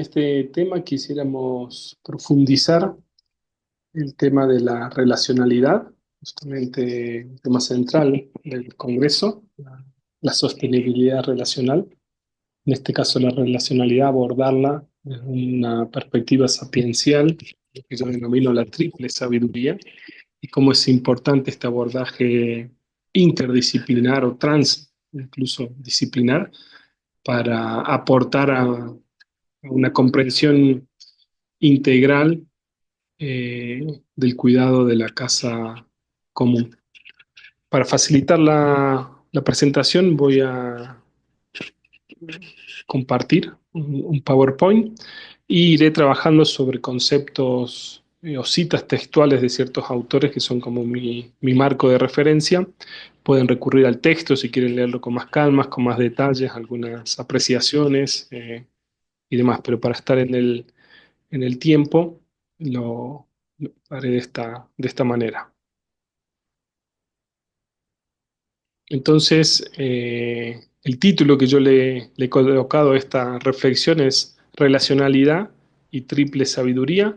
este tema quisiéramos profundizar el tema de la relacionalidad, justamente un tema central del Congreso, la sostenibilidad relacional. En este caso, la relacionalidad, abordarla desde una perspectiva sapiencial, lo que yo denomino la triple sabiduría, y cómo es importante este abordaje interdisciplinar o trans, incluso disciplinar, para aportar a una comprensión integral del cuidado de la casa común. Para facilitar la presentación voy a compartir un PowerPoint y iré trabajando sobre conceptos o citas textuales de ciertos autores que son como mi marco de referencia. Pueden recurrir al texto si quieren leerlo con más calma, con más detalles, algunas apreciaciones y demás, pero para estar en el tiempo lo haré de esta manera. Entonces, el título que yo le he colocado a esta reflexión es Relacionalidad y triple sabiduría,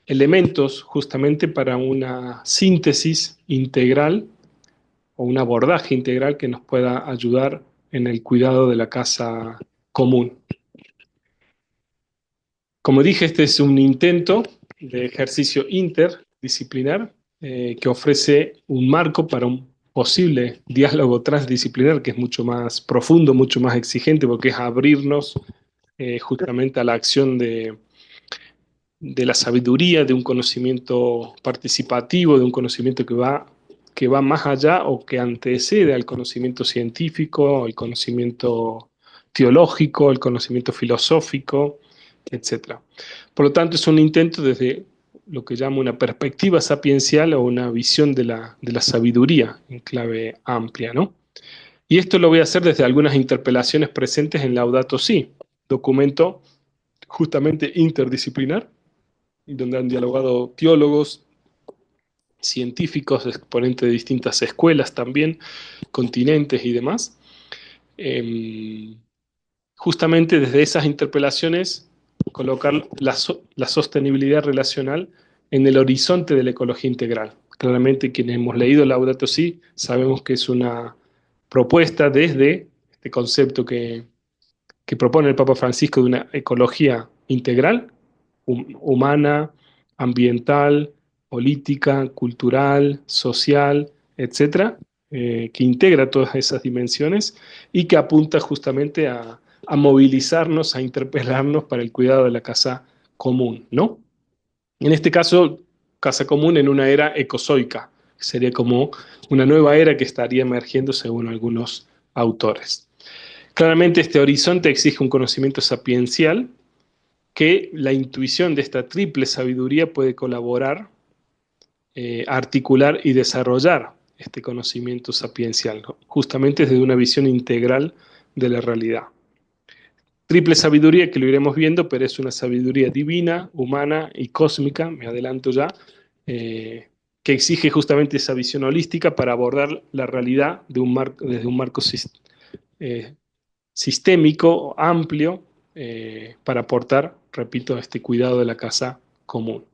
elementos justamente para una síntesis integral o un abordaje integral que nos pueda ayudar en el cuidado de la casa común. Como dije, este es un intento de ejercicio interdisciplinar que ofrece un marco para un posible diálogo transdisciplinar que es mucho más profundo, mucho más exigente, porque es abrirnos justamente a la acción de la sabiduría, de un conocimiento participativo, de un conocimiento que va más allá o que antecede al conocimiento científico, al conocimiento teológico, al conocimiento filosófico, etcétera. Por lo tanto, es un intento desde lo que llamo una perspectiva sapiencial o una visión de la sabiduría en clave amplia, ¿no? Y esto lo voy a hacer desde algunas interpelaciones presentes en Laudato Si, documento justamente interdisciplinar, donde han dialogado teólogos, científicos, exponentes de distintas escuelas también, continentes y demás. Eh, Justamente desde esas interpelaciones colocar la sostenibilidad relacional en el horizonte de la ecología integral. Claramente quienes hemos leído Laudato Si sabemos que es una propuesta desde este concepto que propone el Papa Francisco de una ecología integral, humana, ambiental, política, cultural, social, etcétera, que integra todas esas dimensiones y que apunta justamente a movilizarnos, a interpelarnos para el cuidado de la casa común, ¿no? En este caso, casa común en una era ecozoica, sería como una nueva era que estaría emergiendo según algunos autores. Claramente este horizonte exige un conocimiento sapiencial que la intuición de esta triple sabiduría puede colaborar, articular y desarrollar este conocimiento sapiencial, ¿no? Justamente desde una visión integral de la realidad. Triple sabiduría que lo iremos viendo, pero es una sabiduría divina, humana y cósmica, me adelanto ya, que exige justamente esa visión holística para abordar la realidad desde un marco eh, sistémico, amplio, para aportar, repito, este cuidado de la casa común.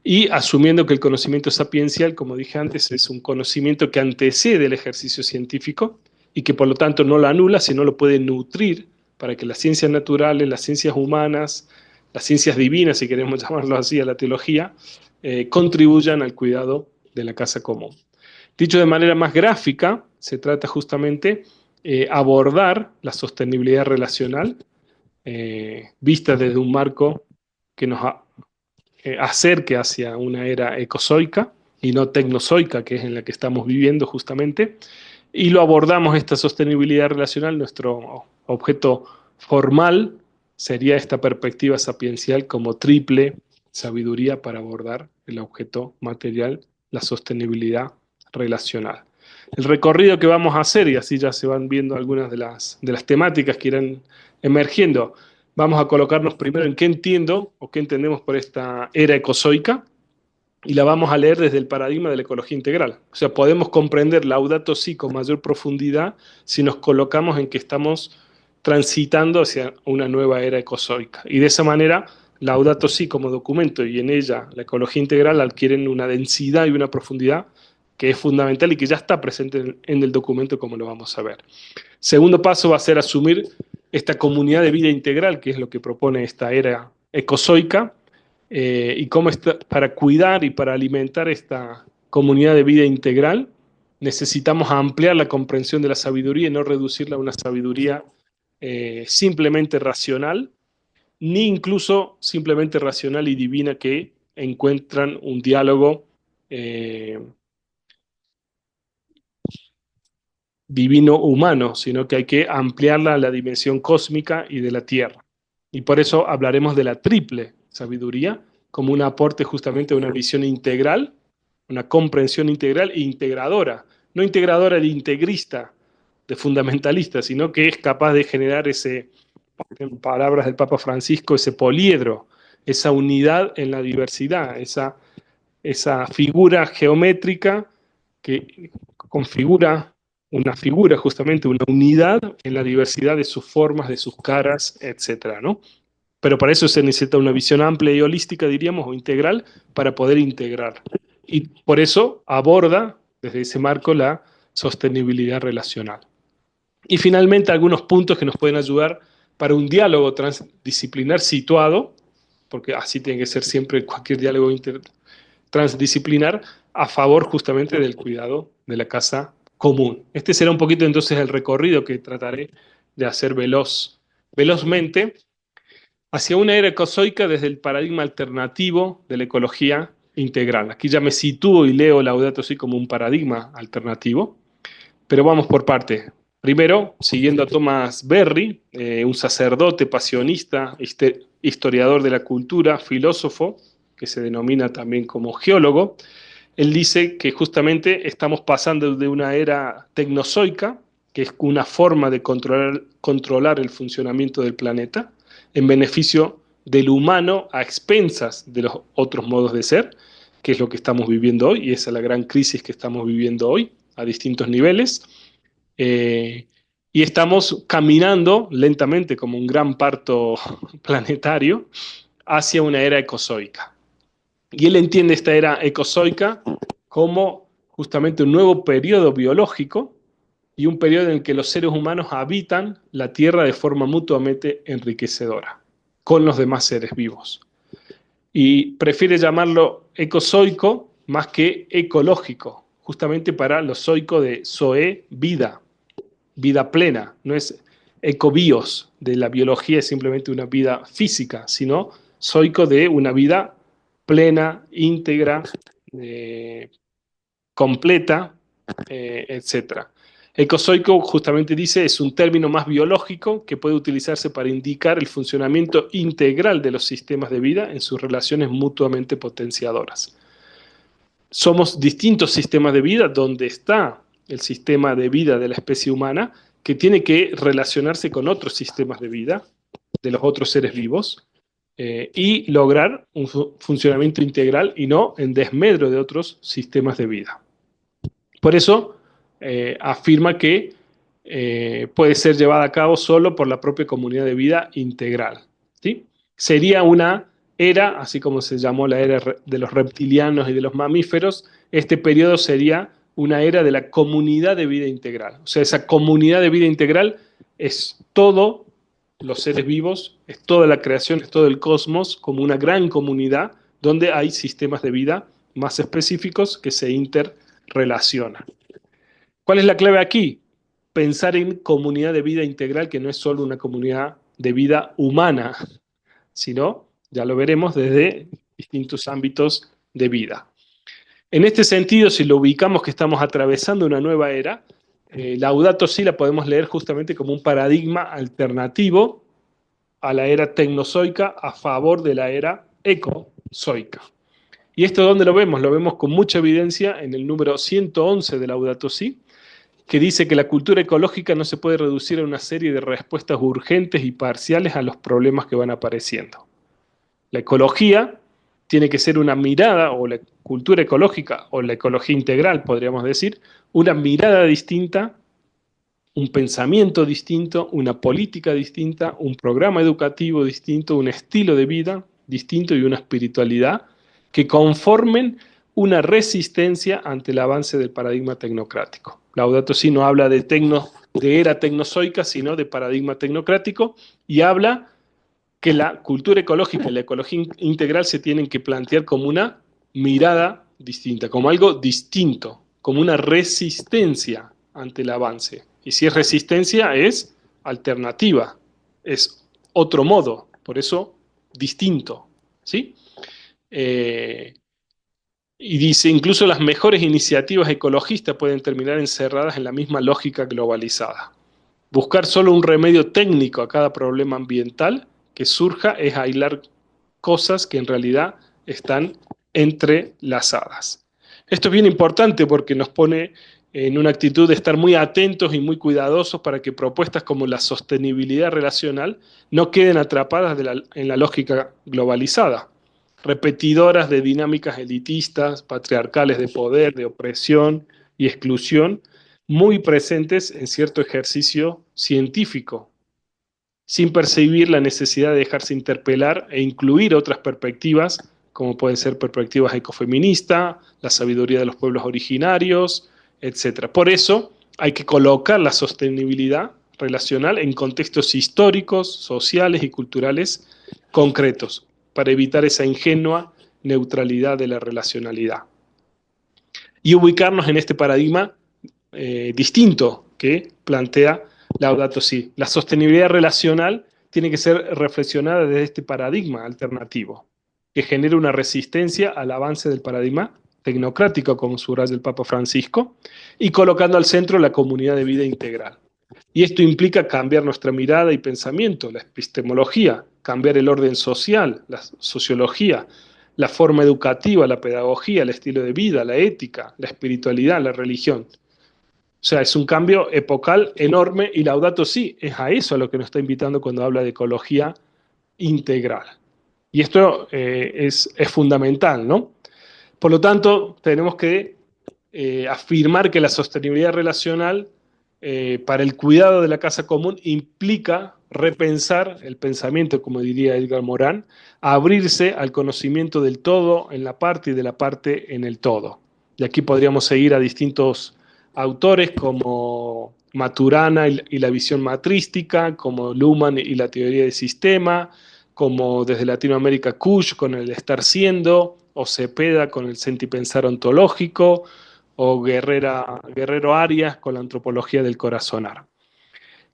Y asumiendo que el conocimiento sapiencial, como dije antes, es un conocimiento que antecede el ejercicio científico y que por lo tanto no lo anula, sino lo puede nutrir para que las ciencias naturales, las ciencias humanas, las ciencias divinas, si queremos llamarlo así, a la teología, contribuyan al cuidado de la casa común. Dicho de manera más gráfica, se trata justamente abordar la sostenibilidad relacional vista desde un marco que nos acerque hacia una era ecozoica y no tecnozoica, que es en la que estamos viviendo justamente, y lo abordamos esta sostenibilidad relacional, nuestro objeto formal sería esta perspectiva sapiencial como triple sabiduría para abordar el objeto material, la sostenibilidad relacional. El recorrido que vamos a hacer, y así ya se van viendo algunas de las temáticas que irán emergiendo, vamos a colocarnos primero en qué entiendo o qué entendemos por esta era ecozoica y la vamos a leer desde el paradigma de la ecología integral. O sea, podemos comprender Laudato Si con mayor profundidad si nos colocamos en que estamos transitando hacia una nueva era ecozoica. Y de esa manera, Laudato Si como documento y en ella la ecología integral adquieren una densidad y una profundidad que es fundamental y que ya está presente en el documento como lo vamos a ver. Segundo paso va a ser asumir esta comunidad de vida integral, que es lo que propone esta era ecozoica, y cómo está, para cuidar y para alimentar esta comunidad de vida integral, necesitamos ampliar la comprensión de la sabiduría y no reducirla a una sabiduría simplemente racional, ni incluso simplemente racional y divina que encuentran un diálogo divino-humano, sino que hay que ampliarla a la dimensión cósmica y de la Tierra. Y por eso hablaremos de la triple sabiduría como un aporte justamente a una visión integral, una comprensión integral e integradora, no integradora de integrista, de fundamentalista, sino que es capaz de generar ese, en palabras del Papa Francisco, ese poliedro, esa unidad en la diversidad, esa figura geométrica que configura una figura, justamente una unidad en la diversidad de sus formas, de sus caras, etcétera, ¿no? Pero para eso se necesita una visión amplia y holística, diríamos, o integral, para poder integrar. Y por eso aborda desde ese marco la sostenibilidad relacional. Y finalmente algunos puntos que nos pueden ayudar para un diálogo transdisciplinar situado, porque así tiene que ser siempre cualquier diálogo transdisciplinar, a favor justamente del cuidado de la casa común. Este será un poquito entonces el recorrido que trataré de hacer velozmente hacia una era ecozoica desde el paradigma alternativo de la ecología integral. Aquí ya me sitúo y leo Laudato Si como un paradigma alternativo, pero vamos por parte. Primero, siguiendo a Thomas Berry, un sacerdote pasionista, historiador de la cultura, filósofo, que se denomina también como geólogo, él dice que justamente estamos pasando de una era tecnozoica, que es una forma de controlar el funcionamiento del planeta, en beneficio del humano a expensas de los otros modos de ser, que es lo que estamos viviendo hoy, y esa es la gran crisis que estamos viviendo hoy a distintos niveles. Y estamos caminando lentamente como un gran parto planetario hacia una era ecozoica. Y él entiende esta era ecozoica como justamente un nuevo periodo biológico y un periodo en el que los seres humanos habitan la Tierra de forma mutuamente enriquecedora con los demás seres vivos. Y prefiere llamarlo ecozoico más que ecológico, justamente para lo zoico de zoe, vida, vida plena. No es ecobios de la biología, es simplemente una vida física, sino zoico de una vida plena, íntegra, completa, etc. Ecozoico justamente dice es un término más biológico que puede utilizarse para indicar el funcionamiento integral de los sistemas de vida en sus relaciones mutuamente potenciadoras. Somos distintos sistemas de vida donde está el sistema de vida de la especie humana que tiene que relacionarse con otros sistemas de vida de los otros seres vivos y lograr un funcionamiento integral y no en desmedro de otros sistemas de vida. Por eso afirma que puede ser llevada a cabo solo por la propia comunidad de vida integral. ¿Sí? Sería una era, así como se llamó la era de los reptilianos y de los mamíferos, este periodo sería una era de la comunidad de vida integral. O sea, esa comunidad de vida integral es todo los seres vivos, es toda la creación, es todo el cosmos como una gran comunidad donde hay sistemas de vida más específicos que se interrelacionan. ¿Cuál es la clave aquí? Pensar en comunidad de vida integral que no es solo una comunidad de vida humana, sino, ya lo veremos, desde distintos ámbitos de vida. En este sentido, si lo ubicamos que estamos atravesando una nueva era, Laudato Si la podemos leer justamente como un paradigma alternativo a la era tecnozoica a favor de la era ecozoica. ¿Y esto dónde lo vemos? Lo vemos con mucha evidencia en el número 111 de Laudato Si, que dice que la cultura ecológica no se puede reducir a una serie de respuestas urgentes y parciales a los problemas que van apareciendo. La ecología tiene que ser una mirada, o la cultura ecológica, o la ecología integral, podríamos decir, una mirada distinta, un pensamiento distinto, una política distinta, un programa educativo distinto, un estilo de vida distinto y una espiritualidad que conformen una resistencia ante el avance del paradigma tecnocrático. Laudato Si no habla de era tecnozoica, sino de paradigma tecnocrático, y habla que la cultura ecológica y la ecología integral se tienen que plantear como una mirada distinta, como algo distinto, como una resistencia ante el avance. Y si es resistencia, es alternativa, es otro modo, por eso distinto, ¿sí? Eh, y dice, incluso las mejores iniciativas ecologistas pueden terminar encerradas en la misma lógica globalizada. Buscar solo un remedio técnico a cada problema ambiental que surja es aislar cosas que en realidad están entrelazadas. Esto es bien importante porque nos pone en una actitud de estar muy atentos y muy cuidadosos para que propuestas como la sostenibilidad relacional no queden atrapadas en la lógica globalizada, repetidoras de dinámicas elitistas, patriarcales de poder, de opresión y exclusión, muy presentes en cierto ejercicio científico, sin percibir la necesidad de dejarse interpelar e incluir otras perspectivas, como pueden ser perspectivas ecofeministas, la sabiduría de los pueblos originarios, etc. Por eso hay que colocar la sostenibilidad relacional en contextos históricos, sociales y culturales concretos, para evitar esa ingenua neutralidad de la relacionalidad. Y ubicarnos en este paradigma distinto que plantea Laudato Si. La sostenibilidad relacional tiene que ser reflexionada desde este paradigma alternativo, que genera una resistencia al avance del paradigma tecnocrático, como subraya el Papa Francisco, y colocando al centro la comunidad de vida integral. Y esto implica cambiar nuestra mirada y pensamiento, la epistemología, cambiar el orden social, la sociología, la forma educativa, la pedagogía, el estilo de vida, la ética, la espiritualidad, la religión. O sea, es un cambio epocal enorme y Laudato Si es a eso a lo que nos está invitando cuando habla de ecología integral. Y esto es fundamental, ¿no? Por lo tanto, tenemos que afirmar que la sostenibilidad relacional para el cuidado de la casa común implica repensar el pensamiento, como diría Edgar Morin, abrirse al conocimiento del todo en la parte y de la parte en el todo. Y aquí podríamos seguir a distintos autores como Maturana y la visión matrística, como Luhmann y la teoría del sistema, como desde Latinoamérica Kusch con el estar siendo, o Cepeda con el sentipensar ontológico, o Guerrero Arias con la antropología del corazonar.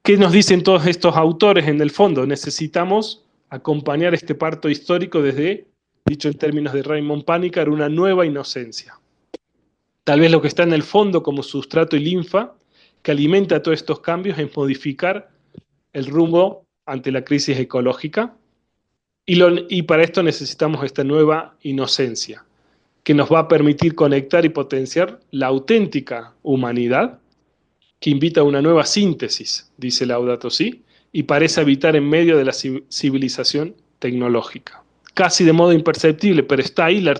¿Qué nos dicen todos estos autores en el fondo? Necesitamos acompañar este parto histórico desde, dicho en términos de Raymond Panikkar, una nueva inocencia. Tal vez lo que está en el fondo como sustrato y linfa que alimenta todos estos cambios es modificar el rumbo ante la crisis ecológica y para esto necesitamos esta nueva inocencia que nos va a permitir conectar y potenciar la auténtica humanidad que invita a una nueva síntesis, dice Laudato Si, y parece habitar en medio de la civilización tecnológica. Casi de modo imperceptible, pero está ahí la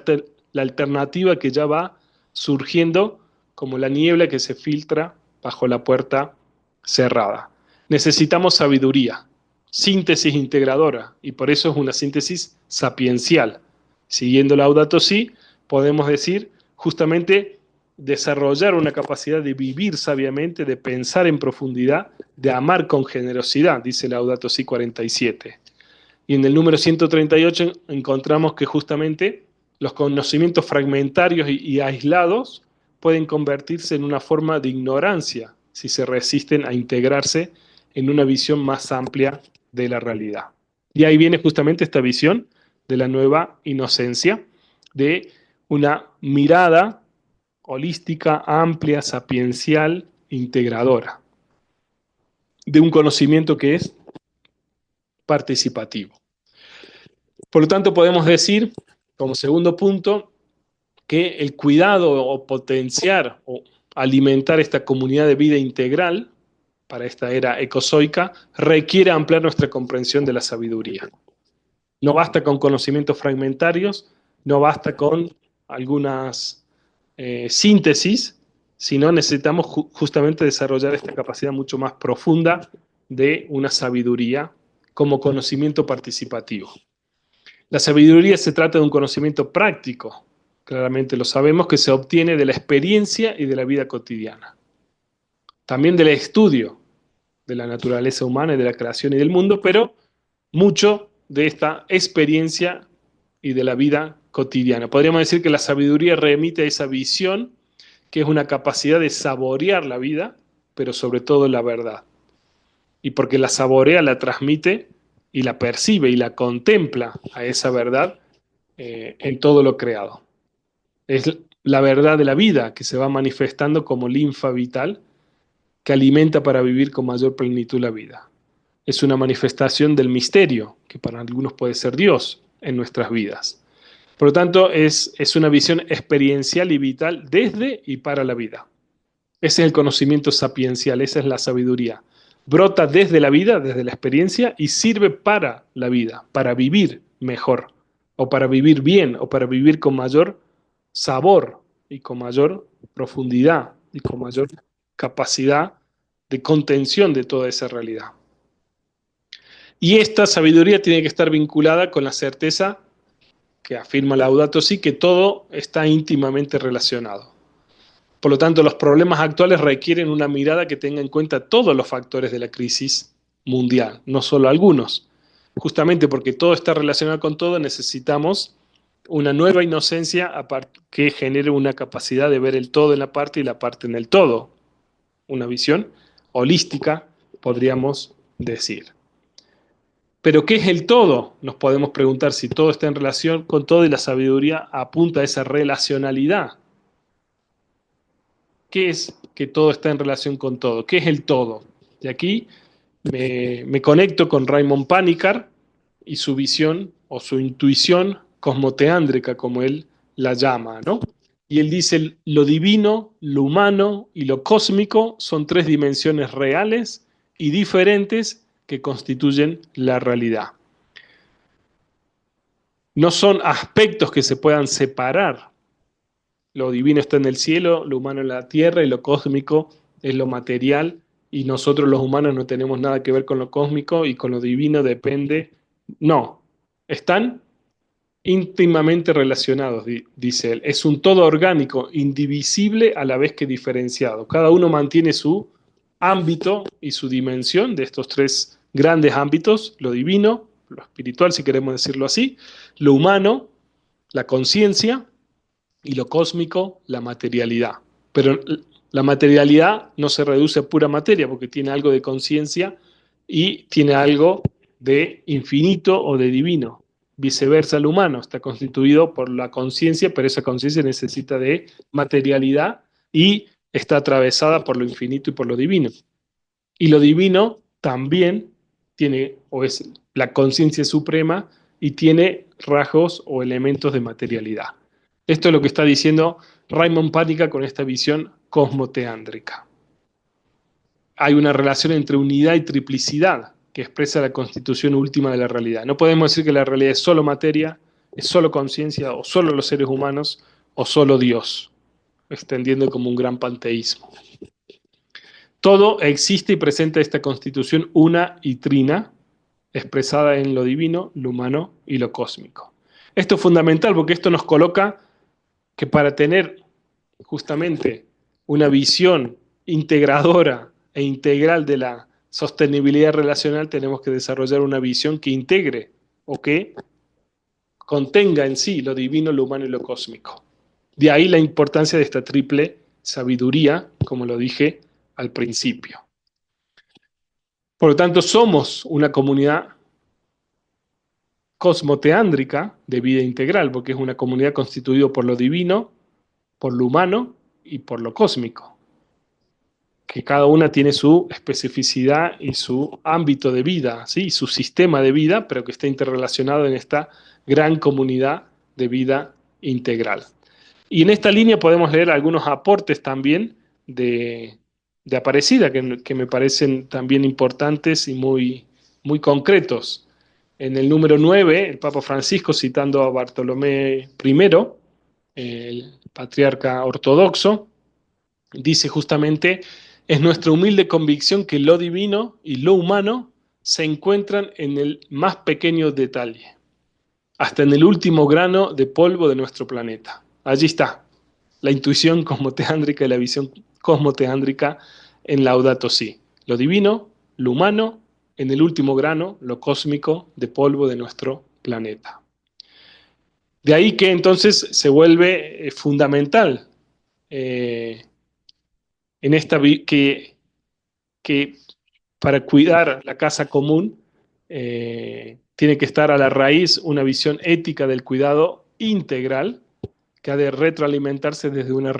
alternativa que ya va surgiendo como la niebla que se filtra bajo la puerta cerrada. Necesitamos sabiduría, síntesis integradora, y por eso es una síntesis sapiencial. Siguiendo Laudato Si, podemos decir justamente desarrollar una capacidad de vivir sabiamente, de pensar en profundidad, de amar con generosidad, dice Laudato Si 47. Y en el número 138 encontramos que justamente los conocimientos fragmentarios y aislados pueden convertirse en una forma de ignorancia si se resisten a integrarse en una visión más amplia de la realidad. Y ahí viene justamente esta visión de la nueva inocencia, de una mirada holística, amplia, sapiencial, integradora, de un conocimiento que es participativo. Por lo tanto, podemos decir, como segundo punto, que el cuidado o potenciar o alimentar esta comunidad de vida integral para esta era ecozoica requiere ampliar nuestra comprensión de la sabiduría. No basta con conocimientos fragmentarios, no basta con algunas síntesis, sino necesitamos justamente desarrollar esta capacidad mucho más profunda de una sabiduría como conocimiento participativo. La sabiduría se trata de un conocimiento práctico, claramente lo sabemos, que se obtiene de la experiencia y de la vida cotidiana. También del estudio de la naturaleza humana y de la creación y del mundo, pero mucho de esta experiencia y de la vida cotidiana. Podríamos decir que la sabiduría remite a esa visión, que es una capacidad de saborear la vida, pero sobre todo la verdad. Y porque la saborea, la transmite y la percibe y la contempla a esa verdad en todo lo creado. Es la verdad de la vida que se va manifestando como linfa vital que alimenta para vivir con mayor plenitud la vida. Es una manifestación del misterio, que para algunos puede ser Dios en nuestras vidas. Por lo tanto, es una visión experiencial y vital desde y para la vida. Ese es el conocimiento sapiencial, esa es la sabiduría. Brota desde la vida, desde la experiencia, y sirve para la vida, para vivir mejor, o para vivir bien, o para vivir con mayor sabor y con mayor profundidad y con mayor capacidad de contención de toda esa realidad. Y esta sabiduría tiene que estar vinculada con la certeza que afirma Laudato Si, que todo está íntimamente relacionado. Por lo tanto, los problemas actuales requieren una mirada que tenga en cuenta todos los factores de la crisis mundial, no solo algunos. Justamente porque todo está relacionado con todo, necesitamos una nueva inocencia que genere una capacidad de ver el todo en la parte y la parte en el todo. Una visión holística, podríamos decir. Pero ¿qué es el todo? Nos podemos preguntar si todo está en relación con todo y la sabiduría apunta a esa relacionalidad. ¿Qué es que todo está en relación con todo? ¿Qué es el todo? Y aquí me conecto con Raymond Panikkar y su visión o su intuición cosmoteándrica, como él la llama, ¿no? Y él dice, lo divino, lo humano y lo cósmico son tres dimensiones reales y diferentes que constituyen la realidad. No son aspectos que se puedan separar. Lo divino está en el cielo, lo humano en la tierra y lo cósmico es lo material y nosotros los humanos no tenemos nada que ver con lo cósmico y con lo divino depende. No, están íntimamente relacionados, dice él. Es un todo orgánico, indivisible a la vez que diferenciado. Cada uno mantiene su ámbito y su dimensión de estos tres grandes ámbitos, lo divino, lo espiritual, si queremos decirlo así, lo humano, la conciencia, y lo cósmico, la materialidad. Pero la materialidad no se reduce a pura materia porque tiene algo de conciencia y tiene algo de infinito o de divino. Viceversa, el humano está constituido por la conciencia, pero esa conciencia necesita de materialidad y está atravesada por lo infinito y por lo divino. Y lo divino también tiene, o es la conciencia suprema, y tiene rasgos o elementos de materialidad. Esto es lo que está diciendo Raymond Panikkar con esta visión cosmoteándrica. Hay una relación entre unidad y triplicidad que expresa la constitución última de la realidad. No podemos decir que la realidad es solo materia, es solo conciencia, o solo los seres humanos, o solo Dios, extendiendo como un gran panteísmo. Todo existe y presenta esta constitución una y trina, expresada en lo divino, lo humano y lo cósmico. Esto es fundamental porque esto nos coloca que para tener justamente una visión integradora e integral de la sostenibilidad relacional, tenemos que desarrollar una visión que integre o que contenga en sí lo divino, lo humano y lo cósmico. De ahí la importancia de esta triple sabiduría, como lo dije al principio. Por lo tanto, somos una comunidad cosmoteándrica de vida integral, porque es una comunidad constituida por lo divino, por lo humano y por lo cósmico, que cada una tiene su especificidad y su ámbito de vida, ¿sí? Su sistema de vida, pero que está interrelacionado en esta gran comunidad de vida integral. Y en esta línea podemos leer algunos aportes también de Aparecida, que me parecen también importantes y muy concretos. En el número 9, el Papa Francisco, citando a Bartolomé I, el patriarca ortodoxo, dice justamente, es nuestra humilde convicción que lo divino y lo humano se encuentran en el más pequeño detalle, hasta en el último grano de polvo de nuestro planeta. Allí está la intuición cosmoteándrica y la visión cosmoteándrica en Laudato Si. Lo divino, lo humano, en el último grano, lo cósmico de polvo de nuestro planeta. De ahí que entonces se vuelve fundamental eh, en esta que para cuidar la casa común tiene que estar a la raíz una visión ética del cuidado integral que ha de retroalimentarse desde una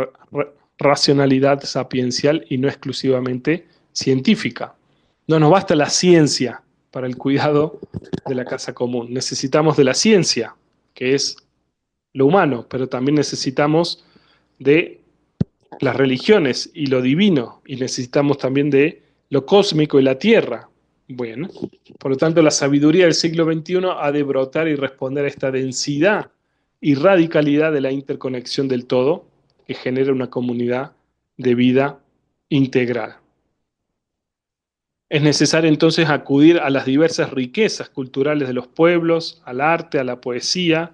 racionalidad sapiencial y no exclusivamente científica. No nos basta la ciencia para el cuidado de la casa común. Necesitamos de la ciencia, que es lo humano, pero también necesitamos de las religiones y lo divino, y necesitamos también de lo cósmico y la tierra. Bueno, por lo tanto, la sabiduría del siglo XXI ha de brotar y responder a esta densidad y radicalidad de la interconexión del todo que genera una comunidad de vida integral. Es necesario entonces acudir a las diversas riquezas culturales de los pueblos, al arte, a la poesía,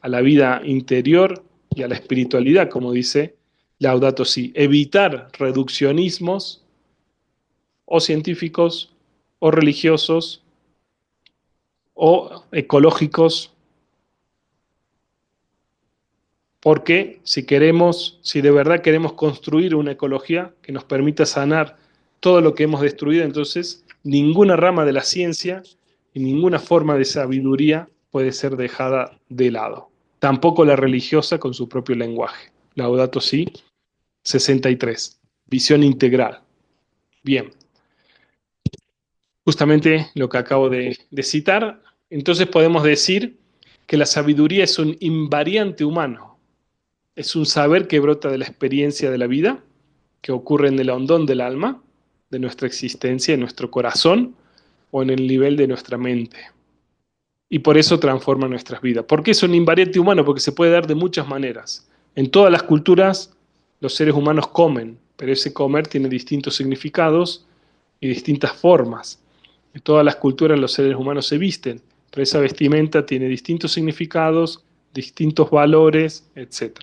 a la vida interior y a la espiritualidad, como dice Laudato Si. Evitar reduccionismos o científicos o religiosos o ecológicos, porque si de verdad queremos construir una ecología que nos permita sanar todo lo que hemos destruido, entonces ninguna rama de la ciencia y ninguna forma de sabiduría puede ser dejada de lado. Tampoco la religiosa con su propio lenguaje. Laudato Si, 63. Visión integral. Bien, justamente lo que acabo de citar. Entonces podemos decir que la sabiduría es un invariante humano. Es un saber que brota de la experiencia de la vida, que ocurre en el hondón del alma, de nuestra existencia, en nuestro corazón o en el nivel de nuestra mente. Y por eso transforma nuestras vidas. ¿Por qué es un invariante humano? Porque se puede dar de muchas maneras. En todas las culturas los seres humanos comen, pero ese comer tiene distintos significados y distintas formas. En todas las culturas los seres humanos se visten, pero esa vestimenta tiene distintos significados, distintos valores, etc.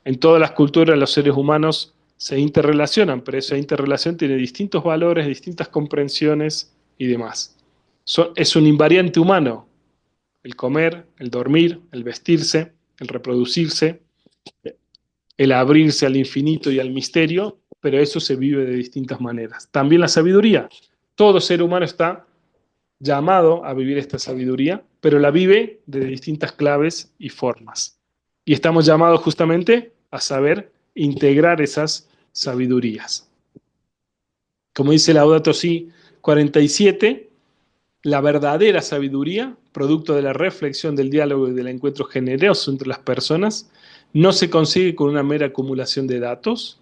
En todas las culturas los seres humanos se interrelacionan, pero esa interrelación tiene distintos valores, distintas comprensiones y demás. Es un invariante humano, el comer, el dormir, el vestirse, el reproducirse, el abrirse al infinito y al misterio, pero eso se vive de distintas maneras. También la sabiduría. Todo ser humano está llamado a vivir esta sabiduría, pero la vive de distintas claves y formas. Y estamos llamados justamente a saber integrar esas sabidurías. Como dice Laudato Si 47, la verdadera sabiduría, producto de la reflexión, del diálogo y del encuentro generoso entre las personas, no se consigue con una mera acumulación de datos,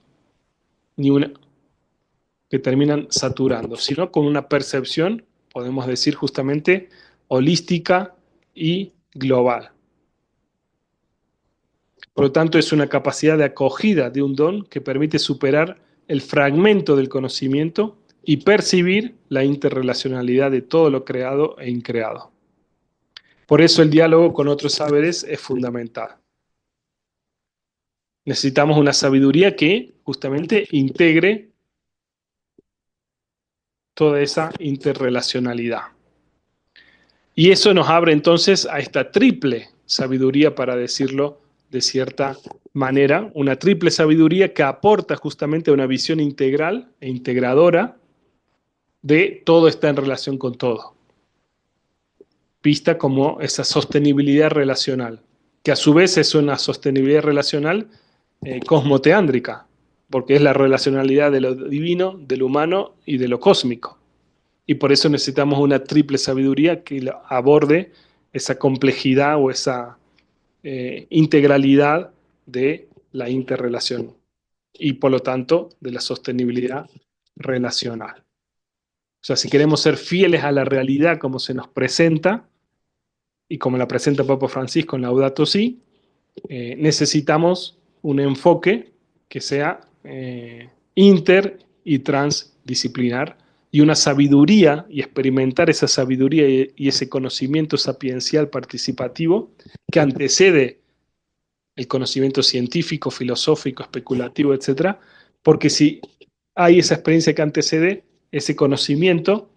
ni una que terminan saturando, sino con una percepción, podemos decir justamente, holística y global. Por lo tanto, es una capacidad de acogida de un don que permite superar el fragmento del conocimiento y percibir la interrelacionalidad de todo lo creado e increado. Por eso el diálogo con otros saberes es fundamental. Necesitamos una sabiduría que justamente integre toda esa interrelacionalidad. Y eso nos abre entonces a esta triple sabiduría, para decirlo de cierta manera, una triple sabiduría que aporta justamente una visión integral e integradora de todo está en relación con todo. Vista como esa sostenibilidad relacional, que a su vez es una sostenibilidad relacional cosmoteándrica, porque es la relacionalidad de lo divino, de lo humano y de lo cósmico. Y por eso necesitamos una triple sabiduría que aborde esa complejidad o esa integralidad de la interrelación y por lo tanto de la sostenibilidad relacional. O sea, si queremos ser fieles a la realidad como se nos presenta y como la presenta Papa Francisco en Laudato Si, necesitamos un enfoque que sea inter y transdisciplinar, y una sabiduría, y experimentar esa sabiduría y ese conocimiento sapiencial participativo que antecede el conocimiento científico, filosófico, especulativo, etcétera, porque si hay esa experiencia que antecede, ese conocimiento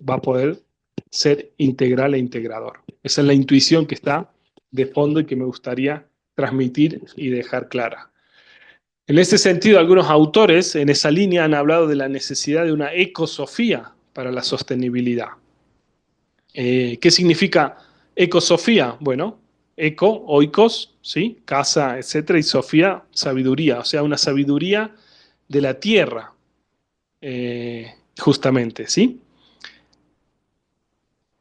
va a poder ser integral e integrador. Esa es la intuición que está de fondo y que me gustaría transmitir y dejar clara. En ese sentido, algunos autores en esa línea han hablado de la necesidad de una ecosofía para la sostenibilidad. ¿Qué significa ecosofía? Bueno, eco, oikos, ¿sí? Casa, etcétera, y sofía, sabiduría, o sea, una sabiduría de la tierra, justamente, ¿sí?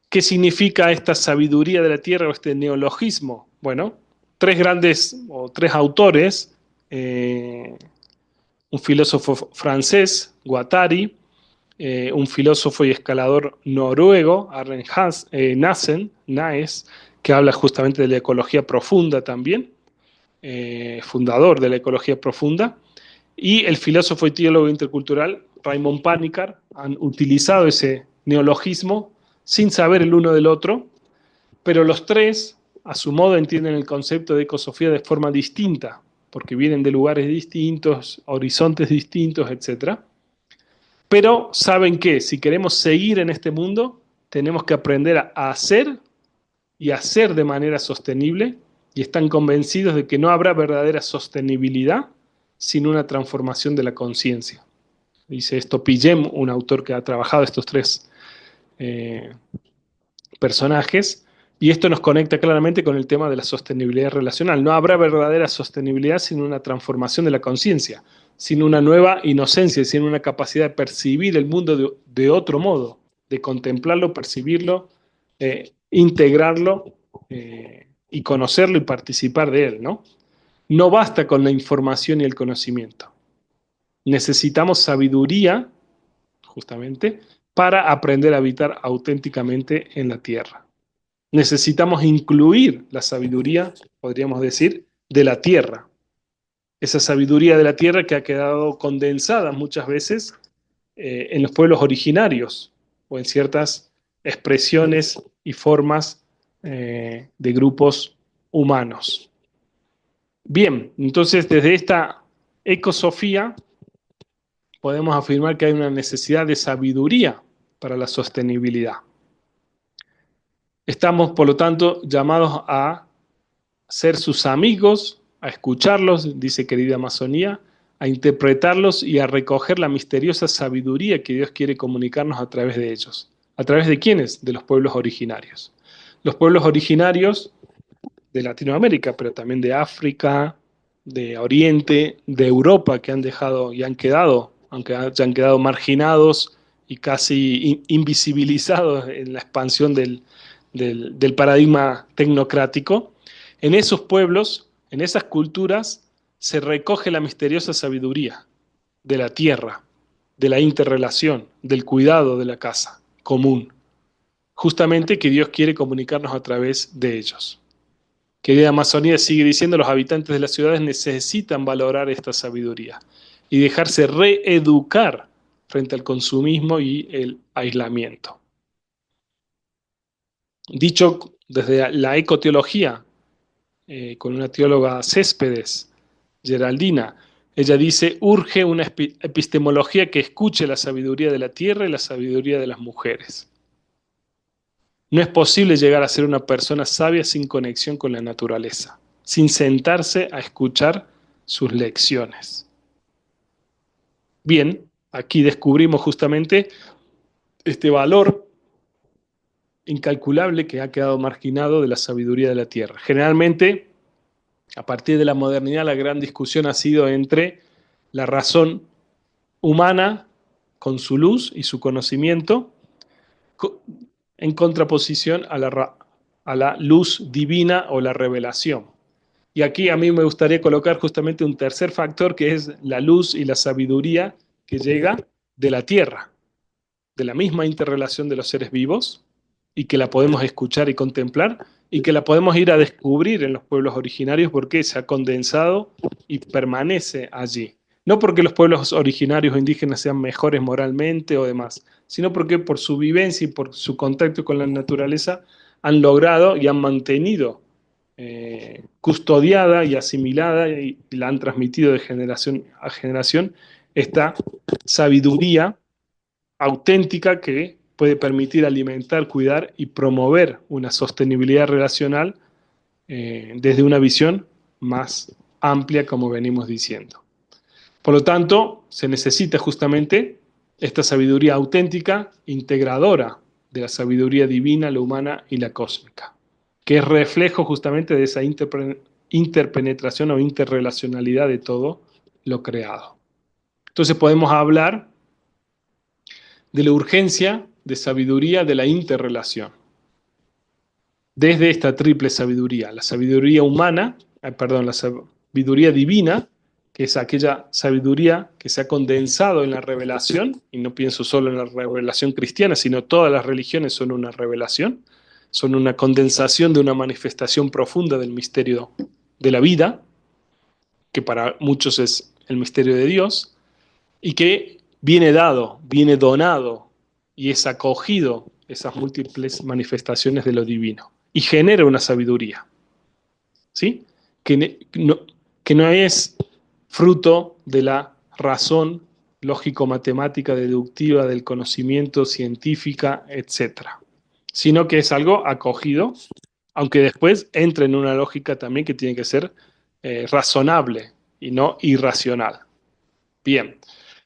¿Qué significa esta sabiduría de la tierra o este neologismo? Bueno, tres grandes o tres autores, un filósofo francés, Guattari, un filósofo y escalador noruego, Arne Naes, que habla justamente de la ecología profunda también, fundador de la ecología profunda, y el filósofo y teólogo intercultural Raymond Panikkar han utilizado ese neologismo sin saber el uno del otro, pero los tres, a su modo, entienden el concepto de ecosofía de forma distinta, porque vienen de lugares distintos, horizontes distintos, etcétera. Pero saben que si queremos seguir en este mundo, tenemos que aprender a hacer y hacer de manera sostenible, y están convencidos de que no habrá verdadera sostenibilidad sin una transformación de la conciencia. Dice esto Pillem, un autor que ha trabajado estos tres eh, personajes, y esto nos conecta claramente con el tema de la sostenibilidad relacional. No habrá verdadera sostenibilidad sin una transformación de la conciencia, sin una nueva inocencia, sin una capacidad de percibir el mundo de otro modo, de contemplarlo, percibirlo, integrarlo y conocerlo y participar de él, ¿no? No basta con la información y el conocimiento. Necesitamos sabiduría, justamente, para aprender a habitar auténticamente en la tierra. Necesitamos incluir la sabiduría, podríamos decir, de la tierra. Esa sabiduría de la tierra que ha quedado condensada muchas veces en los pueblos originarios o en ciertas expresiones y formas de grupos humanos. Bien, entonces desde esta ecosofía podemos afirmar que hay una necesidad de sabiduría para la sostenibilidad. Estamos, por lo tanto, llamados a ser sus amigos, a escucharlos, dice querida Amazonía, a interpretarlos y a recoger la misteriosa sabiduría que Dios quiere comunicarnos a través de ellos. ¿A través de quiénes? De los pueblos originarios. Los pueblos originarios de Latinoamérica, pero también de África, de Oriente, de Europa, que han dejado y han quedado, aunque hayan quedado marginados y casi invisibilizados en la expansión del paradigma tecnocrático. En esos pueblos, en esas culturas, se recoge la misteriosa sabiduría de la tierra, de la interrelación, del cuidado de la casa común, justamente que Dios quiere comunicarnos a través de ellos. Querida Amazonía sigue diciendo, los habitantes de las ciudades necesitan valorar esta sabiduría y dejarse reeducar frente al consumismo y el aislamiento. Dicho desde la ecoteología, con una teóloga Céspedes, Geraldina, ella dice, urge una epistemología que escuche la sabiduría de la tierra y la sabiduría de las mujeres. No es posible llegar a ser una persona sabia sin conexión con la naturaleza, sin sentarse a escuchar sus lecciones. Bien, aquí descubrimos justamente este valor incalculable que ha quedado marginado de la sabiduría de la tierra. Generalmente, a partir de la modernidad, la gran discusión ha sido entre la razón humana con su luz y su conocimiento en contraposición a la luz divina o la revelación. Y aquí a mí me gustaría colocar justamente un tercer factor que es la luz y la sabiduría que llega de la tierra, de la misma interrelación de los seres vivos y que la podemos escuchar y contemplar y que la podemos ir a descubrir en los pueblos originarios porque se ha condensado y permanece allí. No porque los pueblos originarios o indígenas sean mejores moralmente o demás, sino porque por su vivencia y por su contacto con la naturaleza han logrado y han mantenido custodiada y asimilada y la han transmitido de generación a generación esta sabiduría auténtica que puede permitir alimentar, cuidar y promover una sostenibilidad relacional desde una visión más amplia, como venimos diciendo. Por lo tanto, se necesita justamente esta sabiduría auténtica, integradora de la sabiduría divina, la humana y la cósmica, que es reflejo justamente de esa interpenetración o interrelacionalidad de todo lo creado. Entonces podemos hablar de la urgencia de sabiduría de la interrelación, desde esta triple sabiduría, la sabiduría humana, perdón, la sabiduría divina, que es aquella sabiduría que se ha condensado en la revelación, y no pienso solo en la revelación cristiana, sino todas las religiones son una revelación, son una condensación de una manifestación profunda del misterio de la vida, que para muchos es el misterio de Dios, y que viene dado, viene donado y es acogido esas múltiples manifestaciones de lo divino y genera una sabiduría, ¿sí? No, que no es fruto de la razón lógico-matemática, deductiva, del conocimiento científica, etcétera, sino que es algo acogido, aunque después entra en una lógica también que tiene que ser razonable y no irracional. Bien.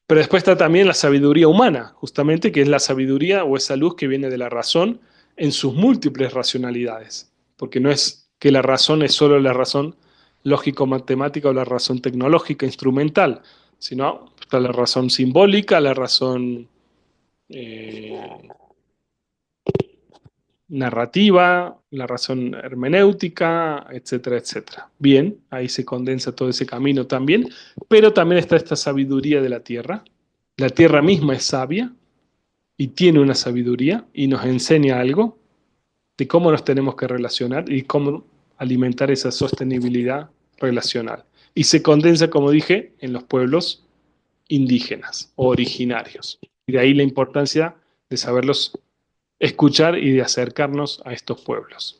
Pero después está también la sabiduría humana, justamente, que es la sabiduría o esa luz que viene de la razón en sus múltiples racionalidades. Porque no es que la razón es solo la razón lógico-matemática o la razón tecnológica, instrumental, sino está la razón simbólica, la razón eh, narrativa, la razón hermenéutica, etcétera, etcétera. Bien, ahí se condensa todo ese camino también, pero también está esta sabiduría de la tierra. La tierra misma es sabia y tiene una sabiduría y nos enseña algo de cómo nos tenemos que relacionar y cómo alimentar esa sostenibilidad relacional. Y se condensa, como dije, en los pueblos indígenas o originarios. Y de ahí la importancia de saberlos escuchar y de acercarnos a estos pueblos.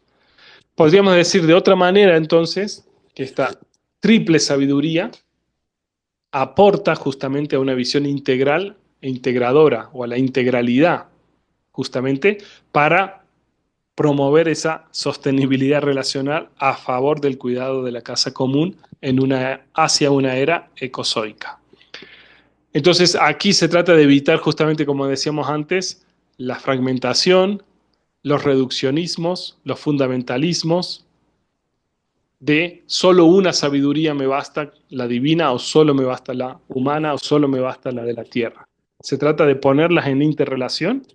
Podríamos decir de otra manera, entonces, que esta triple sabiduría aporta justamente a una visión integral e integradora o a la integralidad, justamente para promover esa sostenibilidad relacional a favor del cuidado de la casa común hacia una era ecozoica. Entonces, aquí se trata de evitar justamente, como decíamos antes, la fragmentación, los reduccionismos, los fundamentalismos de solo una sabiduría me basta, la divina, o solo me basta la humana, o solo me basta la de la tierra. Se trata de ponerlas en interrelación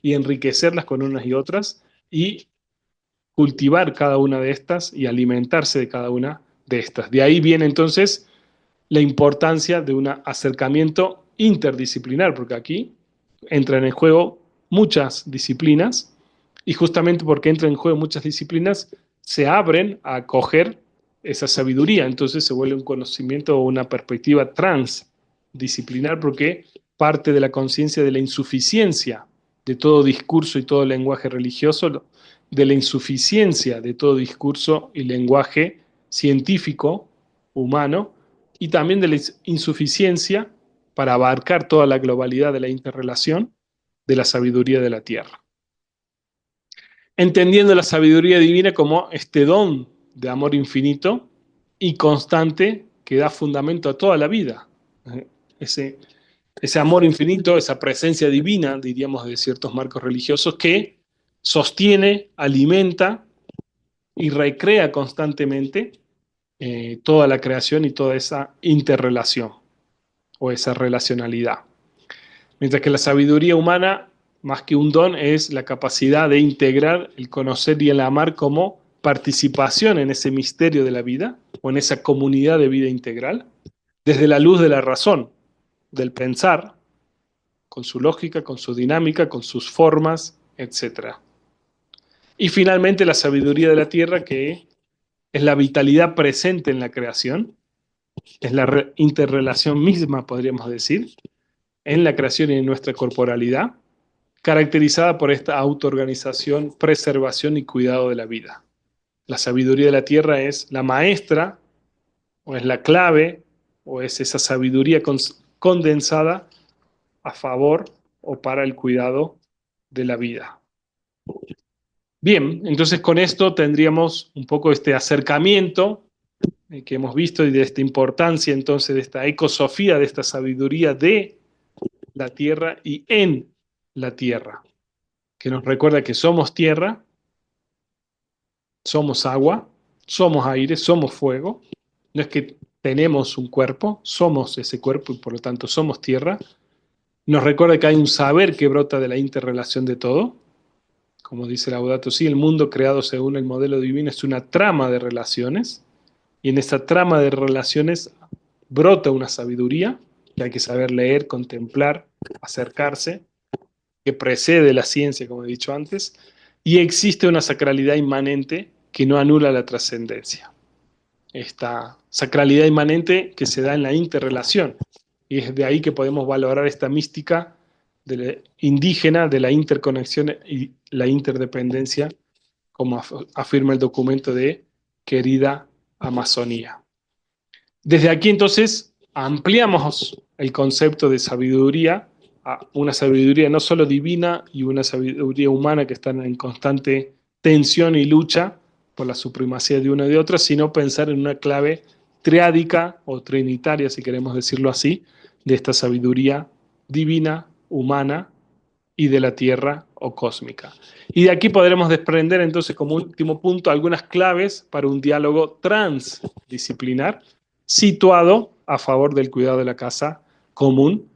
y enriquecerlas con unas y otras y cultivar cada una de estas y alimentarse de cada una de estas. De ahí viene entonces la importancia de un acercamiento interdisciplinar, porque aquí entran en juego muchas disciplinas y justamente porque entran en juego muchas disciplinas se abren a acoger esa sabiduría, entonces se vuelve un conocimiento o una perspectiva transdisciplinar porque parte de la conciencia de la insuficiencia de todo discurso y todo lenguaje religioso, de la insuficiencia de todo discurso y lenguaje científico humano y también de la insuficiencia para abarcar toda la globalidad de la interrelación de la sabiduría de la tierra. Entendiendo la sabiduría divina como este don de amor infinito y constante que da fundamento a toda la vida. Ese, ese amor infinito, esa presencia divina, diríamos, de ciertos marcos religiosos, que sostiene, alimenta y recrea constantemente toda la creación y toda esa interrelación o esa relacionalidad. Mientras que la sabiduría humana, más que un don, es la capacidad de integrar el conocer y el amar como participación en ese misterio de la vida o en esa comunidad de vida integral, desde la luz de la razón, del pensar, con su lógica, con su dinámica, con sus formas, etc. Y finalmente la sabiduría de la tierra, que es la vitalidad presente en la creación, es la interrelación misma, podríamos decir, en la creación y en nuestra corporalidad, caracterizada por esta autoorganización, preservación y cuidado de la vida. La sabiduría de la tierra es la maestra, o es la clave, o es esa sabiduría condensada a favor o para el cuidado de la vida. Bien, entonces con esto tendríamos un poco este acercamiento que hemos visto y de esta importancia entonces de esta ecosofía, de esta sabiduría de la tierra y en la tierra, que nos recuerda que somos tierra, somos agua, somos aire, somos fuego. No es que tenemos un cuerpo, somos ese cuerpo y por lo tanto somos tierra. Nos recuerda que hay un saber que brota de la interrelación de todo. Como dice Laudato Si, el mundo creado según el modelo divino es una trama de relaciones y en esa trama de relaciones brota una sabiduría que hay que saber leer, contemplar, acercarse, que precede la ciencia, como he dicho antes, y existe una sacralidad inmanente que no anula la trascendencia. Esta sacralidad inmanente que se da en la interrelación. Y es de ahí que podemos valorar esta mística indígena de la interconexión y la interdependencia, como afirma el documento de Querida Amazonía. Desde aquí entonces ampliamos el concepto de sabiduría a una sabiduría no solo divina y una sabiduría humana que están en constante tensión y lucha por la supremacía de una y de otra, sino pensar en una clave triádica o trinitaria, si queremos decirlo así, de esta sabiduría divina, humana y de la tierra o cósmica. Y de aquí podremos desprender entonces como último punto algunas claves para un diálogo transdisciplinar situado a favor del cuidado de la casa común,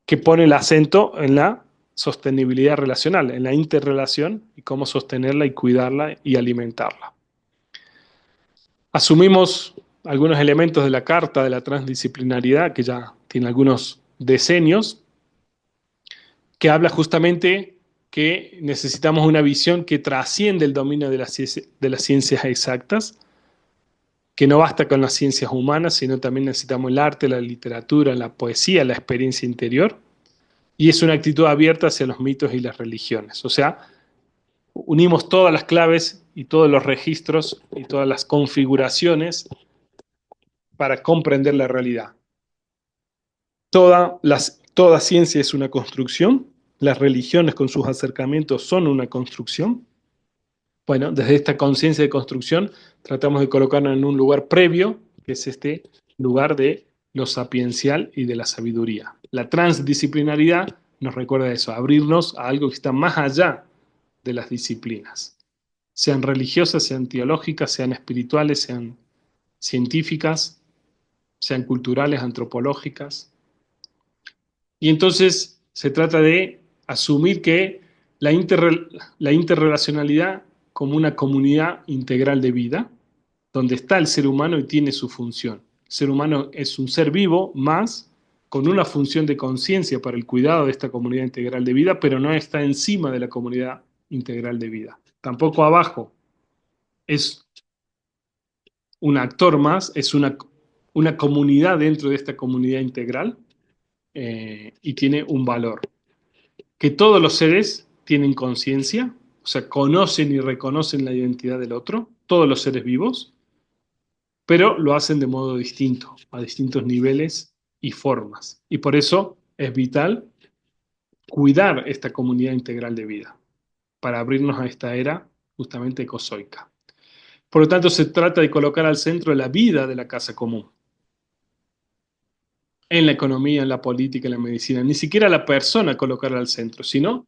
que pone el acento en la sostenibilidad relacional, en la interrelación y cómo sostenerla y cuidarla y alimentarla. Asumimos algunos elementos de la carta de la transdisciplinariedad, que ya tiene algunos decenios, que habla justamente que necesitamos una visión que trasciende el dominio de las ciencias exactas, que no basta con las ciencias humanas, sino también necesitamos el arte, la literatura, la poesía, la experiencia interior, y es una actitud abierta hacia los mitos y las religiones. O sea, unimos todas las claves y todos los registros y todas las configuraciones para comprender la realidad. Toda ciencia es una construcción, las religiones con sus acercamientos son una construcción. Bueno, desde esta conciencia de construcción tratamos de colocarnos en un lugar previo, que es este lugar de lo sapiencial y de la sabiduría. La transdisciplinaridad nos recuerda eso, abrirnos a algo que está más allá de las disciplinas, sean religiosas, sean teológicas, sean espirituales, sean científicas, sean culturales, antropológicas. Y entonces se trata de asumir que la interrelacionalidad como una comunidad integral de vida, donde está el ser humano y tiene su función. El ser humano es un ser vivo más con una función de conciencia para el cuidado de esta comunidad integral de vida, pero no está encima de la comunidad integral de vida. Tampoco abajo. Es un actor más, es una comunidad dentro de esta comunidad integral y tiene un valor. Que todos los seres tienen conciencia, o sea, conocen y reconocen la identidad del otro, todos los seres vivos, pero lo hacen de modo distinto, a distintos niveles y formas. Y por eso es vital cuidar esta comunidad integral de vida, para abrirnos a esta era justamente ecozoica. Por lo tanto, se trata de colocar al centro la vida de la casa común, en la economía, en la política, en la medicina, ni siquiera la persona colocar al centro, sino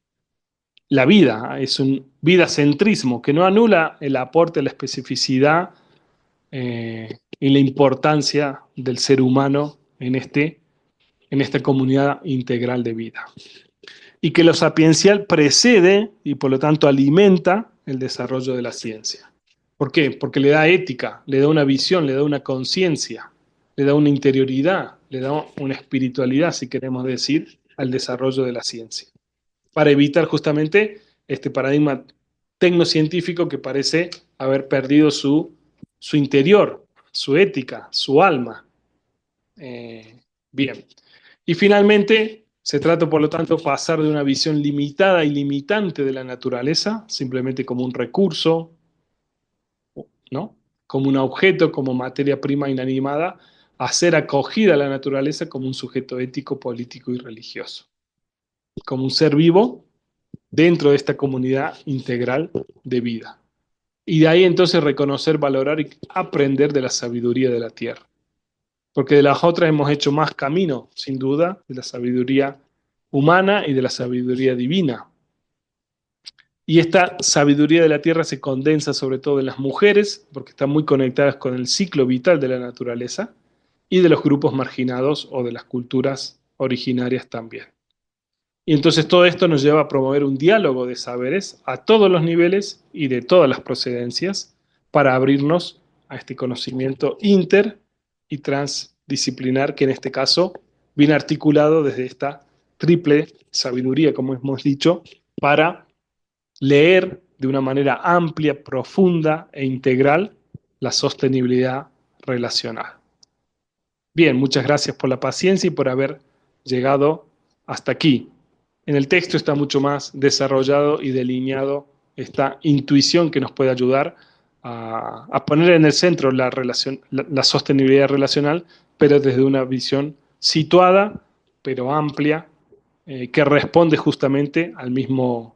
la vida, es un vida-centrismo que no anula el aporte, la especificidad y la importancia del ser humano en esta comunidad integral de vida. Y que lo sapiencial precede y por lo tanto alimenta el desarrollo de la ciencia. ¿Por qué? Porque le da ética, le da una visión, le da una conciencia, le da una interioridad, le da una espiritualidad, si queremos decir, al desarrollo de la ciencia, para evitar justamente este paradigma tecnocientífico que parece haber perdido su interior, su ética, su alma. Bien. Y finalmente, se trata, por lo tanto, pasar de una visión limitada y limitante de la naturaleza, simplemente como un recurso, ¿no? Como un objeto, como materia prima inanimada, a ser acogida a la naturaleza como un sujeto ético, político y religioso, como un ser vivo dentro de esta comunidad integral de vida. Y de ahí entonces reconocer, valorar y aprender de la sabiduría de la tierra. Porque de las otras hemos hecho más camino, sin duda, de la sabiduría humana y de la sabiduría divina. Y esta sabiduría de la tierra se condensa sobre todo en las mujeres, porque están muy conectadas con el ciclo vital de la naturaleza, y de los grupos marginados o de las culturas originarias también. Y entonces todo esto nos lleva a promover un diálogo de saberes a todos los niveles y de todas las procedencias para abrirnos a este conocimiento inter y transdisciplinar que en este caso viene articulado desde esta triple sabiduría, como hemos dicho, para leer de una manera amplia, profunda e integral la sostenibilidad relacional. Bien, muchas gracias por la paciencia y por haber llegado hasta aquí. En el texto está mucho más desarrollado y delineado esta intuición que nos puede ayudar a poner en el centro la sostenibilidad relacional, pero desde una visión situada, pero amplia, que responde justamente al mismo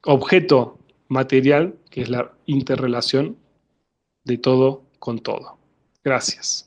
objeto material, que es la interrelación de todo con todo. Gracias.